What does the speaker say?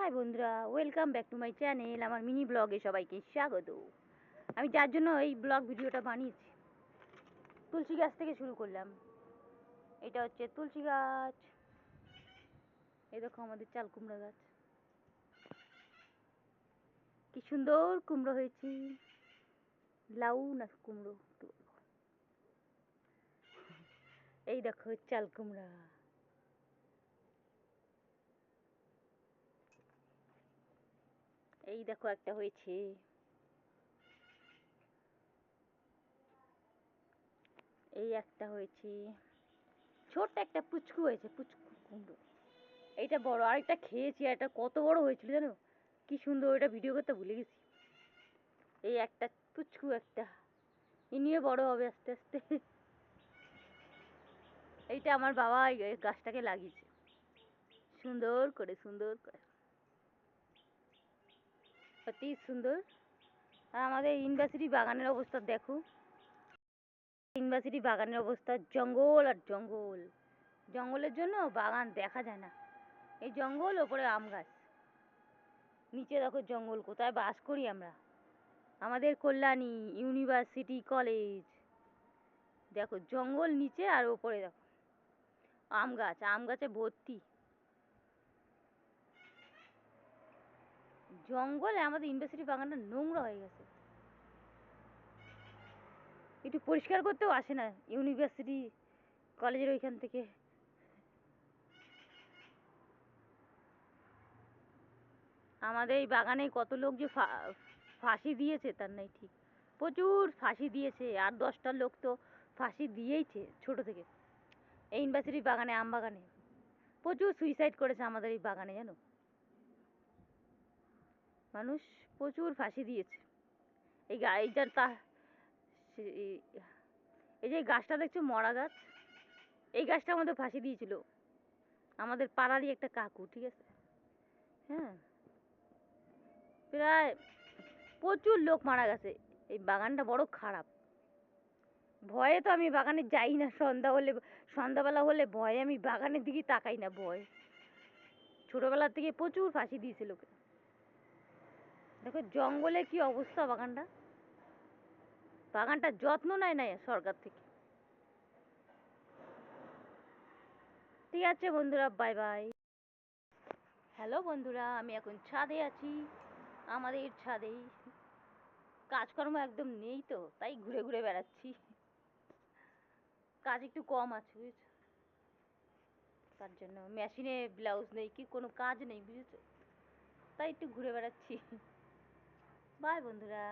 High বন্ধুরা, welcome back to my channel. আমার mini ব্লগে সবাইকে স্বাগত। আমি যার জন্য এই ব্লগ ভিডিওটা বানিয়েছি, তুলসী গাছ থেকে শুরু করলাম। এটা হচ্ছে তুলসী গাছ। এই দেখো আমাদের চাল কুমড়া গাছ, কি সুন্দর কুমড়ো হয়েছে। লাউ না কুমড়ো, এই দেখো চাল কুমড়া। এই দেখো একটা হয়েছে, এই একটা হয়েছে, ছোট্ট একটা পুচকু হয়েছে, পুচকু কুমড়ো। এইটা বড়, আরেকটা খেয়েছি, এটা কত বড় হয়েছিল জানো, কি সুন্দর। ওইটা ভিডিও করতে ভুলে গেছি। এই একটা পুচকু একটা, এ নিয়ে বড় হবে আস্তে আস্তে। এইটা আমার বাবা এই গাছটাকে লাগিয়েছে সুন্দর করে, সুন্দর করে, অতি সুন্দর। আর আমাদের ইউনিভার্সিটি বাগানের অবস্থা দেখো, ইউনিভার্সিটি বাগানের অবস্থা জঙ্গল আর জঙ্গল। জঙ্গলের জন্য বাগান দেখা যায় না। এই জঙ্গল, ওপরে আম গাছ, নিচে দেখো জঙ্গল। কোথায় বাস করি আমরা? আমাদের কল্যাণী ইউনিভার্সিটি কলেজ। দেখো জঙ্গল নিচে, আর ওপরে দেখো আম গাছ, আম গাছে ভর্তি। জঙ্গলে আমাদের ইউনিভার্সিটি বাগানটা নোংরা হয়ে গেছে, একটু পরিষ্কার করতেও আসে না ইউনিভার্সিটি কলেজের ওইখান থেকে। আমাদের এই বাগানে কত লোক যে ফাঁসি দিয়েছে তার নাই ঠিক। প্রচুর ফাঁসি দিয়েছে, আর 10টা লোক তো ফাঁসি দিয়েইছে ছোট থেকে। এই ইউনিভার্সিটি বাগানে, আম বাগানে প্রচুর সুইসাইড করেছে আমাদের এই বাগানে, জানো? মানুষ প্রচুর ফাঁসি দিয়েছে। এইটার এই যে গাছটা দেখছো, মরা গাছ, এই গাছটা আমাদের ফাঁসি দিয়েছিল আমাদের পাড়ারই একটা কাকু, ঠিক আছে? হ্যাঁ, প্রায় প্রচুর লোক মারা গেছে। এই বাগানটা বড় খারাপ। ভয়ে তো আমি বাগানে যাই না, সন্ধ্যাবেলা হলে ভয়ে আমি বাগানের দিকে তাকাই না, ভয়। ছোটবেলা থেকে প্রচুর ফাঁসি দিয়েছে লোকে। দেখো জঙ্গলে কি অবস্থা বাগানটা, বাগানটার যত্ন নেয় না সরকার থেকে। ঠিক আছে বন্ধুরা, বাই বাই। হ্যালো বন্ধুরা, আমি এখন ছাদে আছি। আমাদের ছাদেই কাজকর্ম একদম নেই, তো তাই ঘুরে ঘুরে বেড়াচ্ছি। কাজ একটু কম আছে বুঝেছো, তার জন্য। মেশিনে ব্লাউজ নেই, কি কোনো কাজ নেই বুঝেছো, তাই একটু ঘুরে বেড়াচ্ছি। বাই বন্ধুরা।